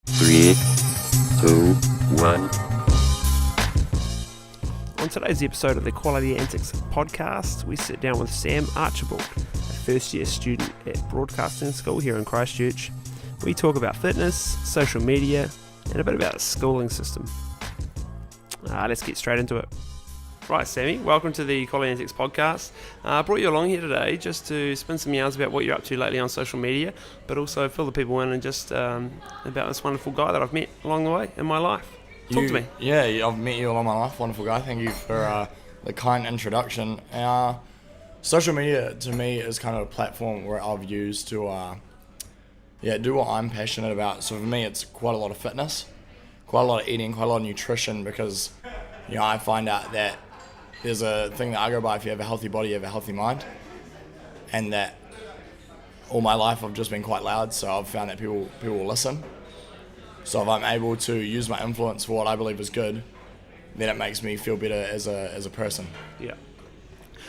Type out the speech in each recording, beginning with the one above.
3, 2, 1. On today's episode of the Quality Antics podcast, we sit down with Sam Archibald, a first-year student at Broadcasting School here in Christchurch. We talk about fitness, social media, and a bit about the schooling system. Let's get straight into it. Right, Sammy, welcome to the Quality Antics podcast. I brought you along here today just to spin some yarns about what you're up to lately on social media, but also fill the people in and just about this wonderful guy that I've met along the way in my life. Talk to me. Yeah, I've met you all my life. Wonderful guy. Thank you for the kind introduction. Social media to me is kind of a platform where I've used to do what I'm passionate about. So for me, it's quite a lot of fitness, quite a lot of eating, quite a lot of nutrition, because I find out that there's a thing that I go by: if you have a healthy body, you have a healthy mind. And that all my life I've just been quite loud, so I've found that people will listen. So if I'm able to use my influence for what I believe is good, then it makes me feel better as a person. Yeah.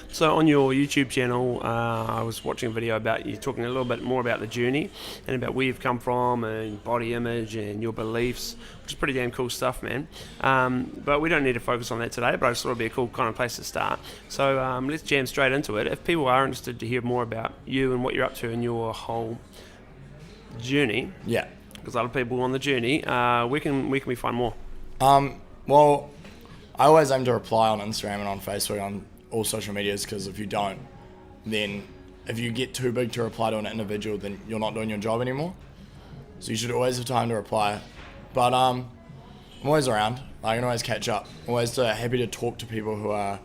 So on your YouTube channel, I was watching a video about you talking a little bit more about the journey and about where you've come from and body image and your beliefs, which is pretty damn cool stuff, man. But we don't need to focus on that today, but I just thought it'd be a cool kind of place to start. So let's jam straight into it. If people are interested to hear more about you and what you're up to in your whole journey, Yeah. because a lot of people on the journey, where can we find more? Well, I always aim to reply on Instagram and on Facebook, on all social medias, because if you don't, then if you get too big to reply to an individual, then you're not doing your job anymore. So you should always have time to reply. But I'm always around. I can always catch up. Always happy to talk to people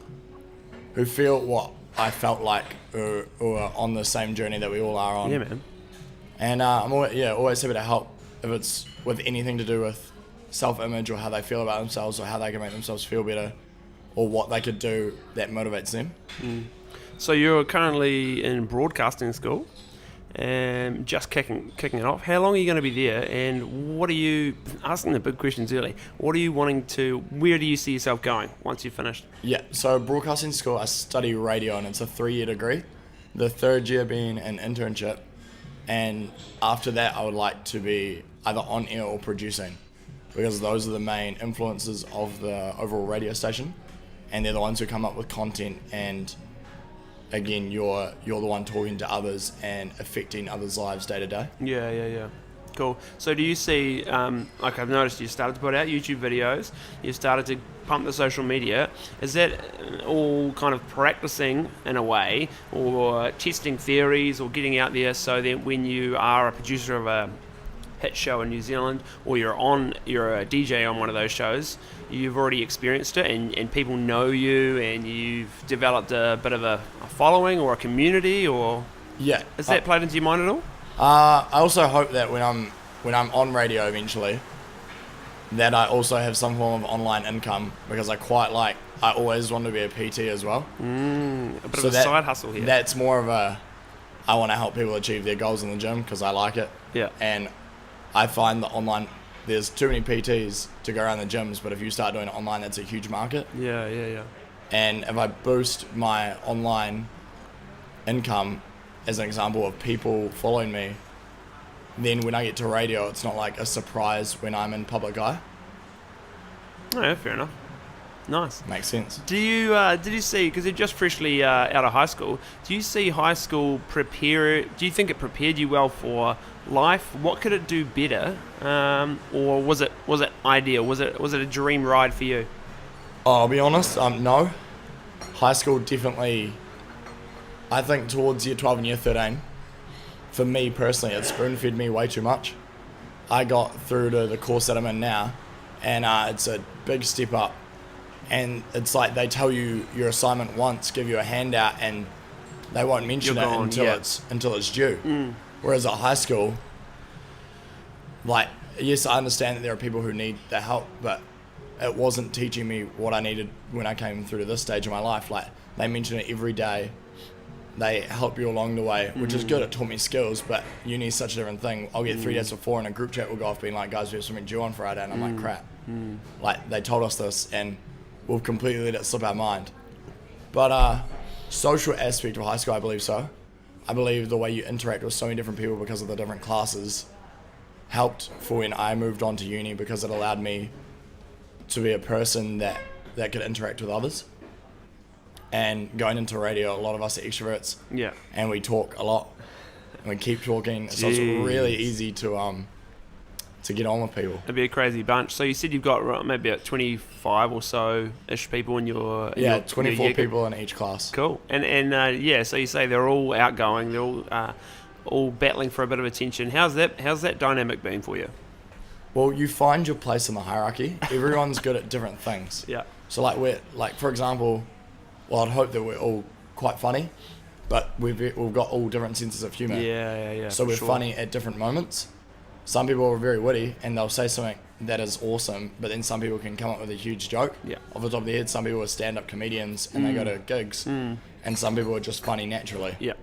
who feel what I felt like, who are on the same journey that we all are on. Yeah, man. And I'm always happy to help if it's with anything to do with self-image or how they feel about themselves or how they can make themselves feel better or what they could do that motivates them. So you're currently in broadcasting school and just kicking it off. How long are you going to be there, and what are you, asking the big questions early, where do you see yourself going once you've finished? Yeah, so broadcasting school, I study radio, and it's a 3-year degree, the third year being an internship, and after that I would like to be either on air or producing, because those are the main influences of the overall radio station, and they're the ones who come up with content, and again, you're the one talking to others and affecting others' lives day to day. Yeah. Cool. So do you see, like I've noticed you started to put out YouTube videos, you've started to pump the social media. Is that all kind of practicing in a way, or testing theories, or getting out there so that when you are a producer of a hit show in New Zealand, or you're a DJ on one of those shows, you've already experienced it and people know you and you've developed a bit of a following or a community, or is that played into your mind at all? I also hope that when I'm on radio eventually, that I also have some form of online income, because I always want to be a PT as well. A bit of a side hustle here. That's more of I want to help people achieve their goals in the gym because I like it. Yeah. And I find that online, there's too many PTs to go around the gyms, but if you start doing it online, that's a huge market. Yeah. And if I boost my online income, as an example of people following me, then when I get to radio, it's not like a surprise when I'm in public eye. Oh, yeah, fair enough. Nice. Makes sense. Did you see, because you're just freshly out of high school, do you see high school do you think it prepared you well for life? What could it do better? Or was it ideal? Was it a dream ride for you? I'll be honest, no. High school definitely, I think towards year 12 and year 13, for me personally, it spoon-fed me way too much. I got through to the course that I'm in now, and it's a big step up. And it's like they tell you your assignment once, give you a handout, and they won't mention it until it's due. Whereas at high school, like, yes, I understand that there are people who need the help, but it wasn't teaching me what I needed when I came through to this stage of my life. Like, they mention it every day. They help you along the way, which is good. It taught me skills, but uni is such a different thing. I'll get 3 days before and a group chat will go off being like, guys, we have something due on Friday, and I'm like, crap. Like, they told us this, and we've completely let it slip our mind. But social aspect of high school, I believe so. I believe the way you interact with so many different people because of the different classes helped for when I moved on to uni because it allowed me to be a person that could interact with others. And going into radio, a lot of us are extroverts. Yeah. And we talk a lot. And we keep talking. So it's really easy to get on with people. It'd be a crazy bunch. So you said you've got maybe about 25 or so-ish people in your... 24 people in each class. Cool. And so you say they're all outgoing. They're all battling for a bit of attention. How's that dynamic been for you? Well, you find your place in the hierarchy. Everyone's good at different things. Yeah. So for example, I'd hope that we're all quite funny, but we've got all different senses of humour. Yeah. So we're funny at different moments. Some people are very witty and they'll say something that is awesome, but then some people can come up with a huge joke off the top of their head. Some people are stand-up comedians and they go to gigs, and some people are just funny naturally. Yeah.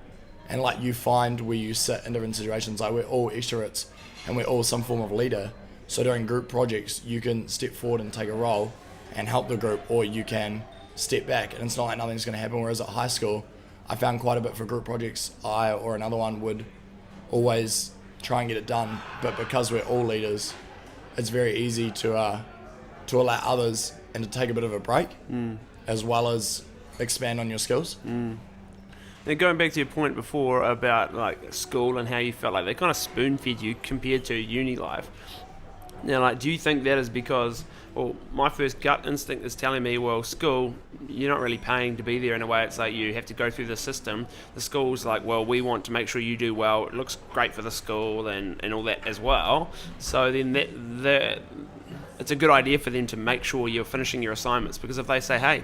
And you find where you sit in different situations, we're all extroverts and we're all some form of leader. So during group projects, you can step forward and take a role and help the group, or you can step back and it's not like nothing's going to happen. Whereas at high school, I found quite a bit for group projects. I or another one would always try and get it done, but because we're all leaders, it's very easy to allow others and to take a bit of a break, as well as expand on your skills. Now, going back to your point before about school and how you felt like they kind of spoon-fed you compared to uni life. Now, do you think that is because, well, my first gut instinct is telling me, well, school, you're not really paying to be there in a way. It's like you have to go through the system. The school's like, well, we want to make sure you do well. It looks great for the school and all that as well. So then it's a good idea for them to make sure you're finishing your assignments, because if they say, hey,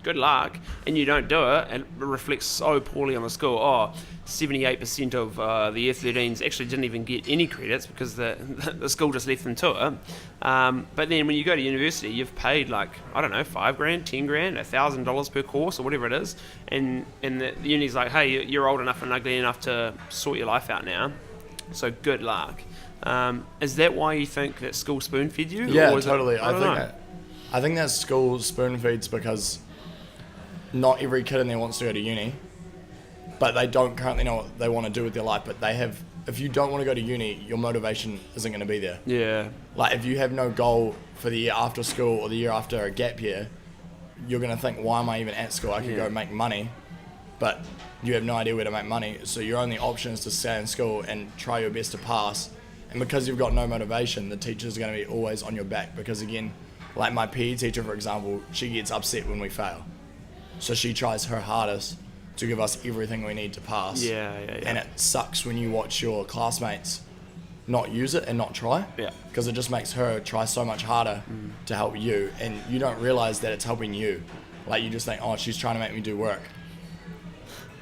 good luck, and you don't do it, and it reflects so poorly on the school. 78% of the Year 13s actually didn't even get any credits because the school just left them to it. But then when you go to university, you've paid $5,000, $10,000, $1,000 per course or whatever it is, and the uni's like, hey, you're old enough and ugly enough to sort your life out now, so good luck. Is that why you think that school spoon fed you? Yeah, totally. I think that school spoon feeds because not every kid in there wants to go to uni, but they don't currently know what they want to do with their life. But if you don't want to go to uni, your motivation isn't going to be there. Yeah. If you have no goal for the year after school or the year after a gap year, you're going to think, why am I even at school? I could go make money, but you have no idea where to make money. So your only option is to stay in school and try your best to pass. And because you've got no motivation, the teachers are going to be always on your back. Because again, my PE teacher, for example, she gets upset when we fail. So she tries her hardest to give us everything we need to pass. Yeah. And it sucks when you watch your classmates not use it and not try. Yeah. Because it just makes her try so much harder to help you, and you don't realize that it's helping you. You just think, oh, she's trying to make me do work.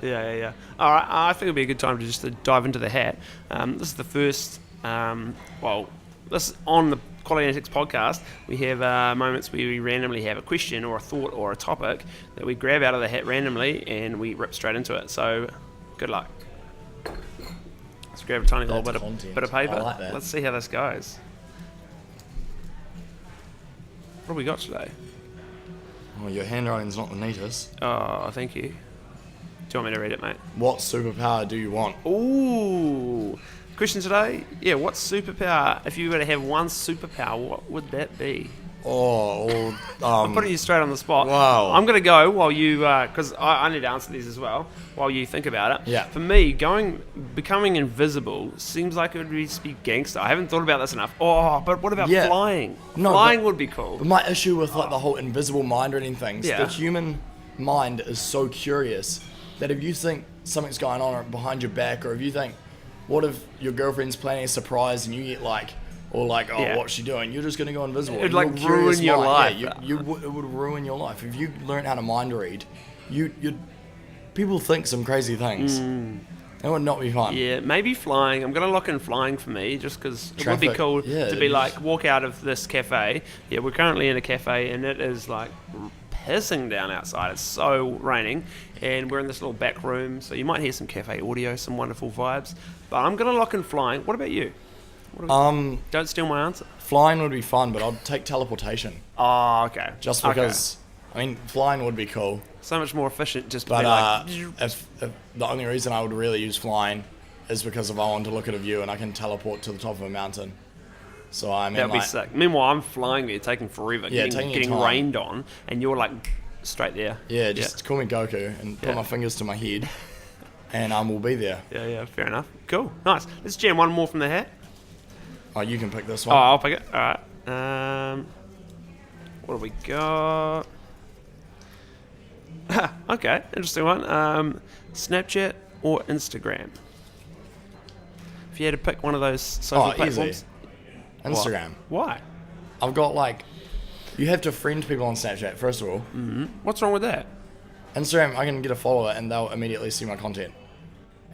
Yeah. All right, I think it'd be a good time to dive into the hat. This is the first, this is on the Quality Antics podcast. We have moments where we randomly have a question or a thought or a topic that we grab out of the hat randomly and we rip straight into it. So, good luck. Let's grab a tiny little bit of paper. I like that. Let's see how this goes. What have we got today? Well, your handwriting's not the neatest. Oh, thank you. Do you want me to read it, mate? What superpower do you want? Ooh. Question today, what superpower, if you were to have one superpower, what would that be? I'm putting you straight on the spot. Wow. I'm going to go while you, because I need to answer these as well, while you think about it. Yeah. For me, becoming invisible seems like it would just be gangster. I haven't thought about this enough. But what about flying? No, flying would be cool. But my issue with the whole invisible mind reading things, Yeah. the human mind is so curious that if you think something's going on behind your back, or if you think, what if your girlfriend's planning a surprise and you get what's she doing? You're just going to go invisible. It'd ruin your life. Yeah, it would ruin your life. If you learn how to mind read, people think some crazy things. That would not be fun. Yeah, maybe flying. I'm going to lock in flying for me just because it would be cool to be walk out of this cafe. Yeah, we're currently in a cafe and it is pissing down outside. It's so raining and we're in this little back room, so you might hear some cafe audio, some wonderful vibes. But I'm going to lock in flying. What about you? Don't steal my answer. Flying would be fun, but I'd take teleportation. Oh, okay. Just because, flying would be cool. So much more efficient just But if the only reason I would really use flying is because if I want to look at a view and I can teleport to the top of a mountain. So I mean, That'd be like, sick. Meanwhile, I'm flying there, taking forever, Yeah, taking your getting time. rained on, and you're like straight there. yeah, just call me Goku and put Yeah. my fingers to my head, and we'll be there. Yeah, fair enough. Cool, nice. Let's jam one more from the hat. Oh, you can pick this Oh, one. I'll pick it. All right. What do we got? Okay, interesting one. Snapchat or Instagram? If you had to pick one of those social platforms, easy. Instagram. Why? I've got like, you have to friend people on Snapchat first of all. What's wrong with that? Instagram, I can get a follower and they'll immediately see my content,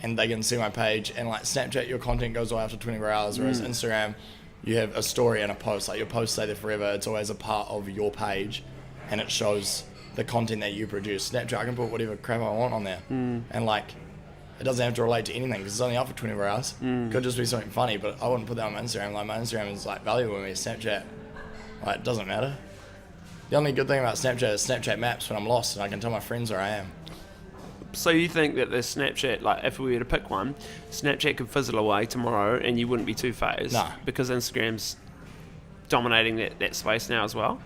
and they can see my page. And like Snapchat, your content goes away after 24 hours, whereas Instagram, you have a story and a post. Like your posts stay there forever. It's always a part of your page, and it shows the content that you produce. Snapchat, I can put whatever crap I want on there, and like, it doesn't have to relate to anything because it's only up for 24 hours. Could just be something funny, but I wouldn't put that on my Instagram. Like my Instagram is like valuable to me. Snapchat, like, it doesn't matter. The only good thing about Snapchat is Snapchat Maps when I'm lost and I can tell my friends where I am. So you think that the Snapchat, like if we were to pick one, Snapchat could fizzle away tomorrow and you wouldn't be too phased? Nah. Because Instagram's dominating that space now as well?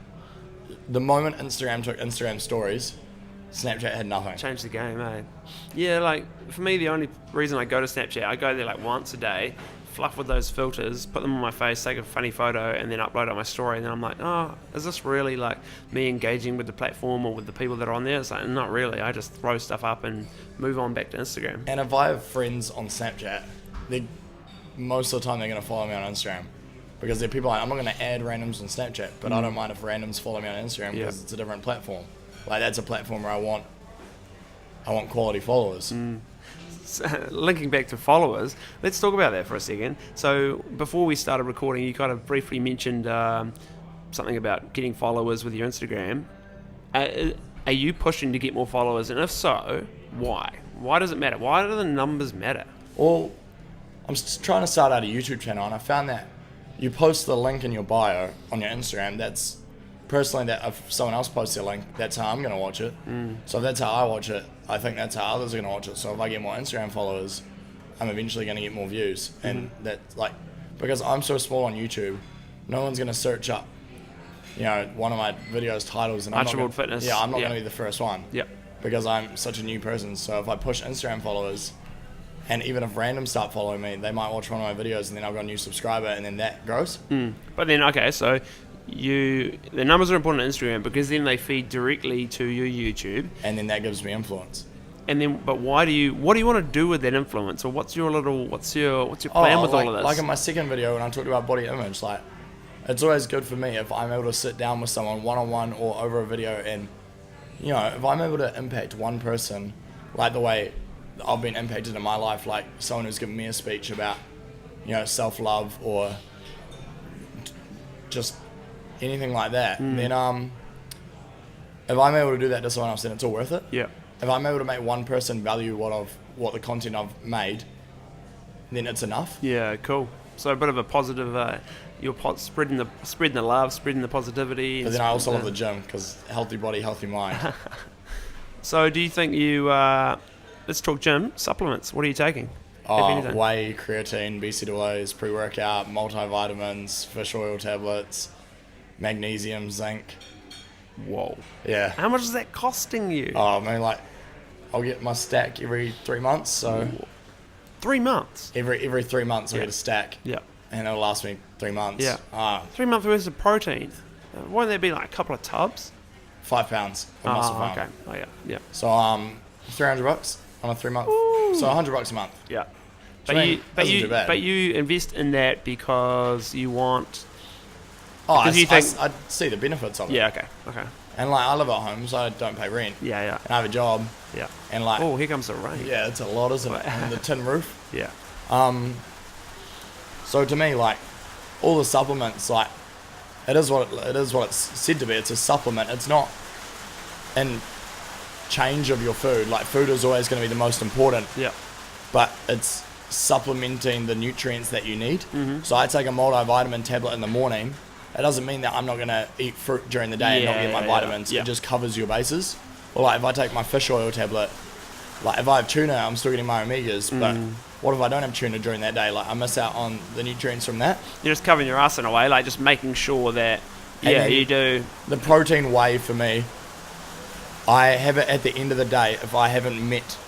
The moment Instagram took Instagram stories, Snapchat had nothing. Change the game, eh? Yeah, like for me, the only reason I go to Snapchat, I go there like once a day, fluff with those filters, put them on my face, take a funny photo, and then upload it on my story. And then I'm like, oh, is this really like me engaging with the platform or with the people that are on there? It's like, not really. I just throw stuff up and move on back to Instagram. And if I have friends on Snapchat, most of the time they're going to follow me on Instagram. Because they're people like, I'm not going to add randoms on Snapchat, but I don't mind if randoms follow me on Instagram because it's a different platform. Like that's a platform where I want quality followers. Linking back to followers, let's talk about that for a second. So before we started recording, you kind of briefly mentioned something about getting followers with your Instagram. Are you pushing to get more followers? And if so, why? Why does it matter? Why do the numbers matter? Well, I'm trying to start out a YouTube channel, and I found that you post the link in your bio on your Instagram. That's personally, that if someone else posts their link, that's how I'm going to watch it. So if that's how I watch it, I think that's how others are going to watch it. So if I get more Instagram followers, I'm eventually going to get more views. And that's like, because I'm so small on YouTube, no one's going to search up, one of my videos titles. And Archibald Fitness. Yeah, I'm not going to be the first one. Yep. Because I'm such a new person. So if I push Instagram followers, and even if randoms start following me, they might watch one of my videos and then I've got a new subscriber and then that grows. But then, okay, so the numbers are important on Instagram because then they feed directly to your YouTube. And then that gives me influence. And then, but what do you want to do with that influence? Or what's your plan with all of this? Like in my second video when I talked about body image, like, it's always good for me if I'm able to sit down with someone one-on-one or over a video and, if I'm able to impact one person, like the way I've been impacted in my life, like someone who's given me a speech about, self-love or just anything like that, then if I'm able to do that to someone else, then it's all worth it. Yeah. If I'm able to make one person value what the content I've made, then it's enough. Yeah, cool. So a bit of a positive, you're spreading the love, spreading the positivity. But then I also love the gym because healthy body, healthy mind. So do you think let's talk gym, supplements. What are you taking? Whey, creatine, BCAAs, pre-workout, multivitamins, fish oil tablets, magnesium, zinc. Whoa. Yeah. How much is that costing you? I mean, like, I'll get my stack every 3 months, so 3 months? every 3 months I'll get a stack. Yeah. And it'll last me 3 months. Yeah. 3 months worth of protein. Won't there be like a couple of tubs? 5 pounds of muscle farm. Okay. Oh, yeah. So, $300 on a 3 month. So $100 a month. Yeah. Which, I mean, isn't too bad. But you invest in that because you want... I you think... I see the benefits of it. Yeah, okay. And like, I live at home, so I don't pay rent. Yeah. And I have a job. Yeah. And like... Oh, here comes the rain. Yeah, it's a lot, isn't it? And the tin roof. Yeah. So to me, like, all the supplements, like, it is what it's said to be. It's a supplement. It's not in change of your food. Like, food is always going to be the most important. Yeah. But it's supplementing the nutrients that you need. So I take a multivitamin tablet in the morning. It doesn't mean that I'm not going to eat fruit during the day and not get my vitamins. Yeah. It just covers your bases. Or like if I take my fish oil tablet, like if I have tuna, I'm still getting my omegas, but what if I don't have tuna during that day? Like, I miss out on the nutrients from that. You're just covering your ass in a way, like just making sure that, then you do. The protein whey for me, I have it at the end of the day if I haven't met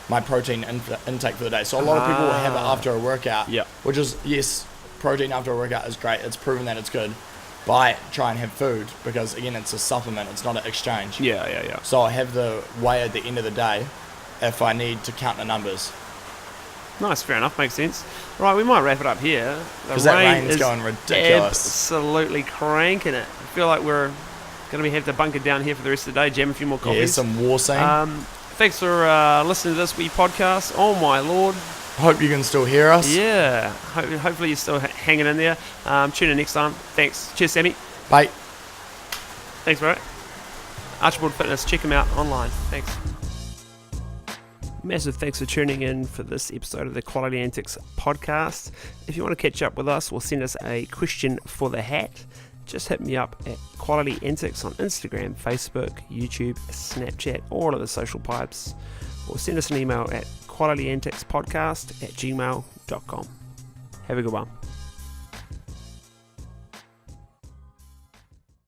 my protein intake for the day. So a lot of people will have it after a workout, which is, yes, protein after a workout is great. It's proven that it's good. But I try and have food because, again, it's a supplement. It's not an exchange. Yeah. So I have the whey at the end of the day if I need to count the numbers. Nice, fair enough, makes sense. Right, we might wrap it up here. Because that rain's going ridiculous. Absolutely cranking it. I feel like we're going to have to bunker down here for the rest of the day, jam a few more coffees. Yeah, some war scene. Thanks for listening to this wee podcast. Oh my lord. Hope you can still hear us. Yeah, hopefully you're still hanging in there. Tune in next time. Thanks. Cheers, Sammy. Bye. Thanks, bro. Archibald Fitness, check him out online. Thanks. Massive thanks for tuning in for this episode of the Quality Antics podcast. If you want to catch up with us or send us a question for the hat, just hit me up at Quality Antics on Instagram, Facebook, YouTube, Snapchat, all of the social pipes, or send us an email at qualityanticspodcast@gmail.com. Have a good one.